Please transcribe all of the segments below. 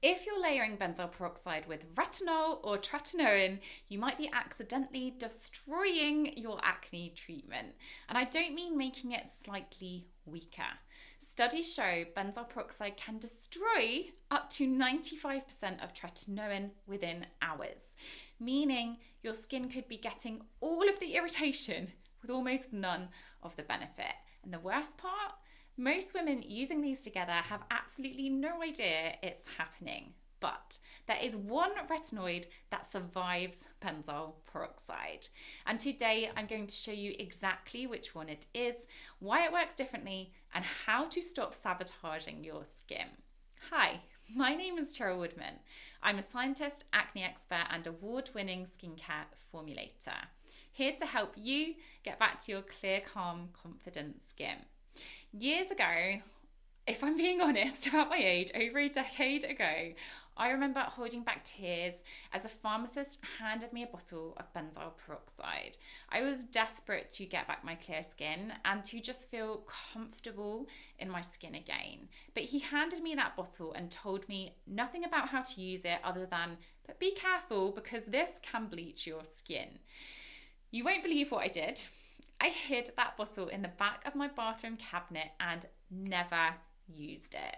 If you're layering benzoyl peroxide with retinol or tretinoin, you might be accidentally destroying your acne treatment. And I don't mean making it slightly weaker. Studies show benzoyl peroxide can destroy up to 95% of tretinoin within hours, meaning your skin could be getting all of the irritation with almost none of the benefit. And the worst part? Most women using these together have absolutely no idea it's happening. But there is one retinoid that survives benzoyl peroxide. And today I'm going to show you exactly which one it is, why it works differently, and how to stop sabotaging your skin. Hi, my name is Cheryl Woodman. I'm a scientist, acne expert, and award-winning skincare formulator. Here to help you get back to your clear, calm, confident skin. Years ago, if I'm being honest about my age, over a decade ago, I remember holding back tears as a pharmacist handed me a bottle of benzoyl peroxide. I was desperate to get back my clear skin and to just feel comfortable in my skin again. But he handed me that bottle and told me nothing about how to use it other than, but be careful because this can bleach your skin. You won't believe what I did. I hid that bottle in the back of my bathroom cabinet and never used it.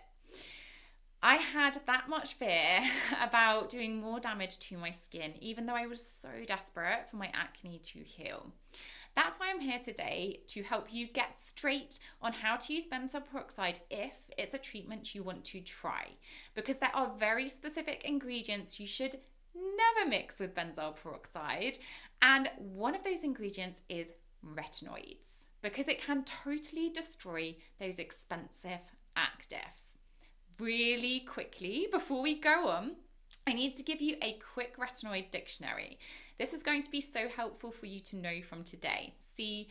I had that much fear about doing more damage to my skin, even though I was so desperate for my acne to heal. That's why I'm here today to help you get straight on how to use benzoyl peroxide if it's a treatment you want to try, because there are very specific ingredients you should never mix with benzoyl peroxide, and one of those ingredients is retinoids, because it can totally destroy those expensive actives. Really quickly, before we go on, I need to give you a quick retinoid dictionary. This is going to be so helpful for you to know from today. See,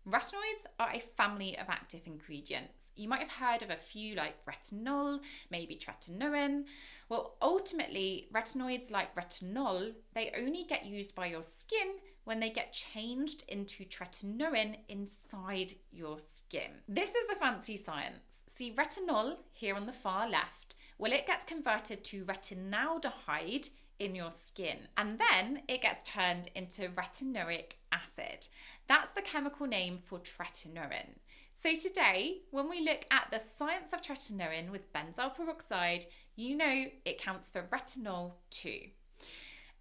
retinoids are a family of active ingredients. You might have heard of a few like retinol, maybe tretinoin. Well, ultimately, retinoids like retinol, they only get used by your skin when they get changed into tretinoin inside your skin. This is the fancy science. See, retinol here on the far left, well, it gets converted to retinaldehyde in your skin, and then it gets turned into retinoic acid. That's the chemical name for tretinoin. So today, when we look at the science of tretinoin with benzoyl peroxide, you know it counts for retinol too.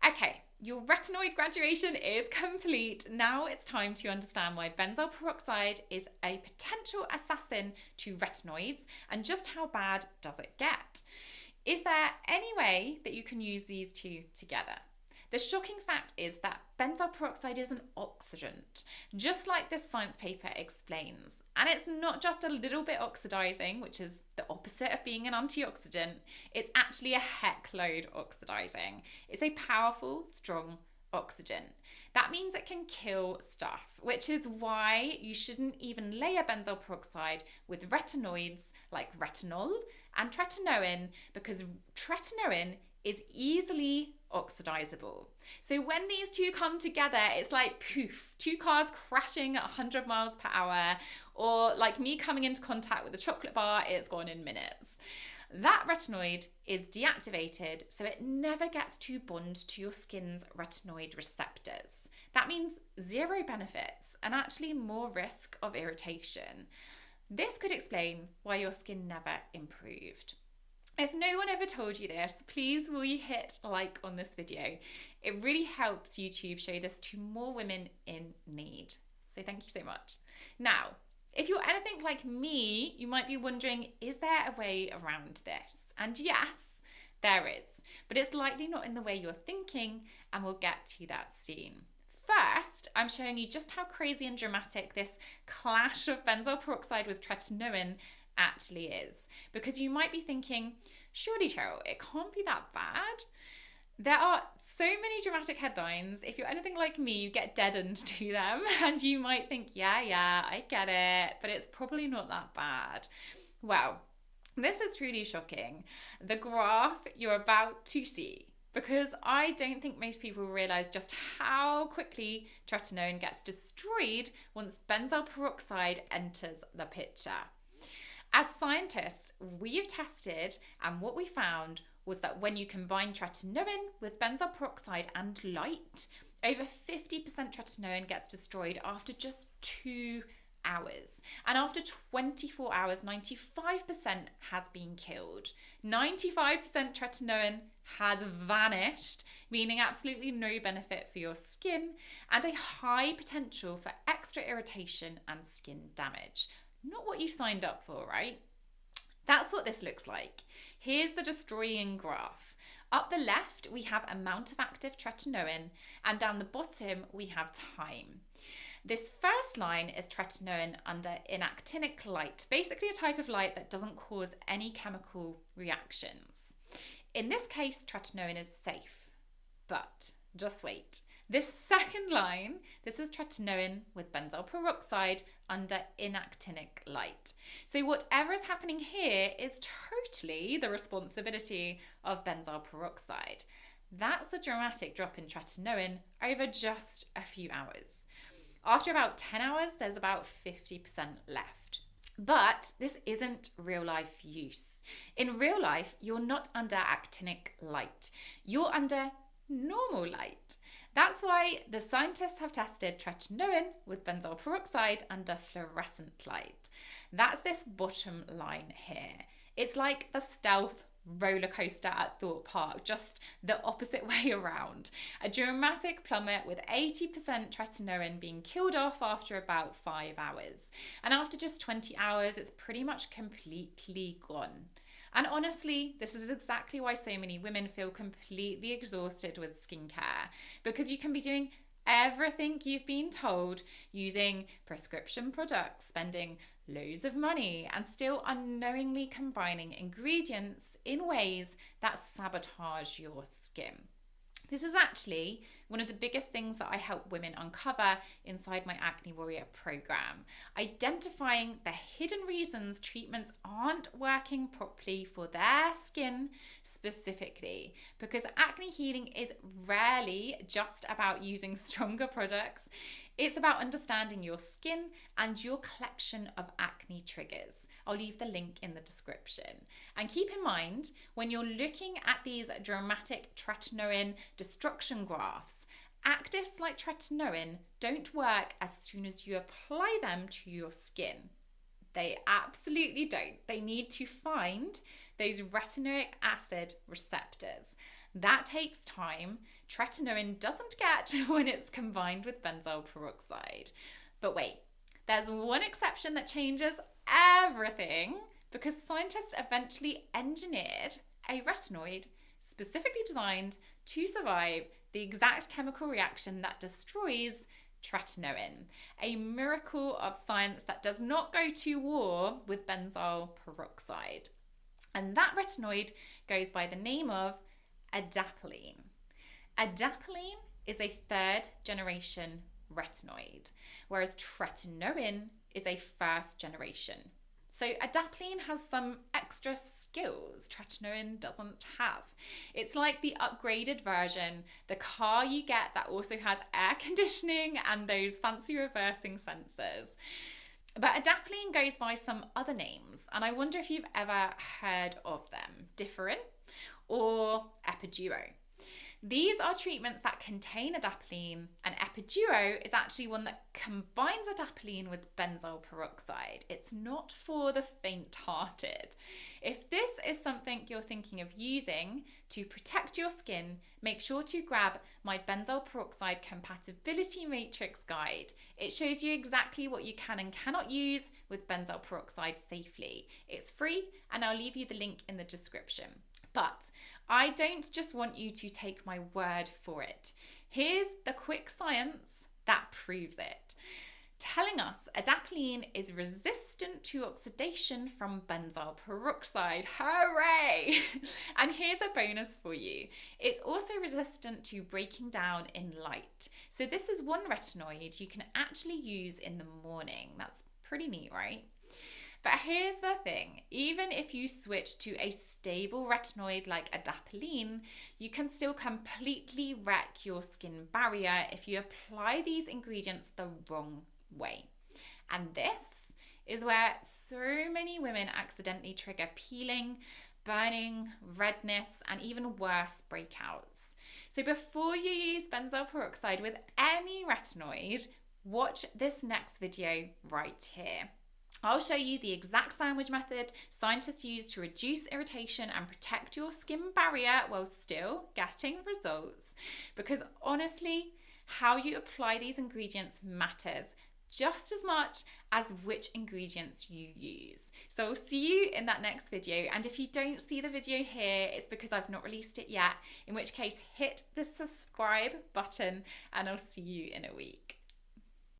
Okay, your retinoid graduation is complete. Now it's time to understand why benzoyl peroxide is a potential assassin to retinoids and just how bad does it get. Is there any way that you can use these two together? The shocking fact is that benzoyl peroxide is an oxidant, just like this science paper explains. And it's not just a little bit oxidizing, which is the opposite of being an antioxidant. It's actually a heck load oxidizing. It's a powerful, strong oxidant. That means it can kill stuff, which is why you shouldn't even layer benzoyl peroxide with retinoids like retinol and tretinoin, because tretinoin is easily oxidizable. So when these two come together, it's like poof, two cars crashing at 100 miles per hour, or like me coming into contact with a chocolate bar, it's gone in minutes. That retinoid is deactivated, so it never gets to bond to your skin's retinoid receptors. That means zero benefits and actually more risk of irritation. This could explain why your skin never improved. If no one ever told you this, please will you hit like on this video. It really helps YouTube show this to more women in need. So thank you so much. Now, if you're anything like me, you might be wondering, is there a way around this? And yes, there is, but it's likely not in the way you're thinking, and we'll get to that soon. First, I'm showing you just how crazy and dramatic this clash of benzoyl peroxide with tretinoin actually is, because you might be thinking, surely Cheryl, it can't be that bad. There are so many dramatic headlines. If you're anything like me, you get deadened to them and you might think, yeah, I get it, but it's probably not that bad. Well, this is truly shocking. The graph you're about to see, because I don't think most people realize just how quickly tretinoin gets destroyed once benzoyl peroxide enters the picture. As scientists, we've tested, and what we found was that when you combine tretinoin with benzoyl peroxide and light, over 50% tretinoin gets destroyed after just 2 hours. And after 24 hours, 95% has been killed. 95% tretinoin has vanished, meaning absolutely no benefit for your skin and a high potential for extra irritation and skin damage. Not what you signed up for, right? That's what this looks like. Here's the destroying graph. Up the left, we have amount of active tretinoin, and down the bottom, we have time. This first line is tretinoin under inactinic light, basically a type of light that doesn't cause any chemical reactions. In this case, tretinoin is safe, but just wait. This second line, this is tretinoin with benzoyl peroxide under inactinic light. So whatever is happening here is totally the responsibility of benzoyl peroxide. That's a dramatic drop in tretinoin over just a few hours. After about 10 hours, there's about 50% left. But this isn't real life use. In real life, you're not under actinic light. You're under normal light. That's why the scientists have tested tretinoin with benzoyl peroxide under fluorescent light. That's this bottom line here. It's like the stealth roller coaster at Thorpe Park, just the opposite way around. A dramatic plummet with 80% tretinoin being killed off after about 5 hours. And after just 20 hours, it's pretty much completely gone. And honestly, this is exactly why so many women feel completely exhausted with skincare, because you can be doing everything you've been told, using prescription products, spending loads of money, and still unknowingly combining ingredients in ways that sabotage your skin. This is actually one of the biggest things that I help women uncover inside my Acne Warrior program, identifying the hidden reasons treatments aren't working properly for their skin specifically, because acne healing is rarely just about using stronger products. It's about understanding your skin and your collection of acne triggers. I'll leave the link in the description. And keep in mind, when you're looking at these dramatic tretinoin destruction graphs, actives like tretinoin don't work as soon as you apply them to your skin. They absolutely don't. They need to find those retinoic acid receptors. That takes time. Tretinoin doesn't get when it's combined with benzoyl peroxide. But wait, there's one exception that changes everything, because scientists eventually engineered a retinoid specifically designed to survive the exact chemical reaction that destroys tretinoin. A miracle of science that does not go to war with benzoyl peroxide. And that retinoid goes by the name of adapalene. Adapalene is a third generation retinoid, whereas tretinoin is a first generation. So adapalene has some extra skills tretinoin doesn't have. It's like the upgraded version, the car you get that also has air conditioning and those fancy reversing sensors. But adapalene goes by some other names, and I wonder if you've ever heard of them: Differin or Epiduo. These are treatments that contain adapalene, and Epiduo is actually one that combines adapalene with benzoyl peroxide. It's not for the faint-hearted. If this is something you're thinking of using to protect your skin, make sure to grab my benzoyl peroxide compatibility matrix guide. It shows you exactly what you can and cannot use with benzoyl peroxide safely. It's free, and I'll leave you the link in the description. But I don't just want you to take my word for it. Here's the quick science that proves it. Telling us adapalene is resistant to oxidation from benzoyl peroxide. Hooray! And here's a bonus for you. It's also resistant to breaking down in light. So this is one retinoid you can actually use in the morning. That's pretty neat, right? But here's the thing, even if you switch to a stable retinoid like adapalene, you can still completely wreck your skin barrier if you apply these ingredients the wrong way. And this is where so many women accidentally trigger peeling, burning, redness, and even worse, breakouts. So before you use benzoyl peroxide with any retinoid, watch this next video right here. I'll show you the exact sandwich method scientists use to reduce irritation and protect your skin barrier while still getting results. Because honestly, how you apply these ingredients matters just as much as which ingredients you use. So I'll see you in that next video. And if you don't see the video here, it's because I've not released it yet, in which case hit the subscribe button and I'll see you in a week.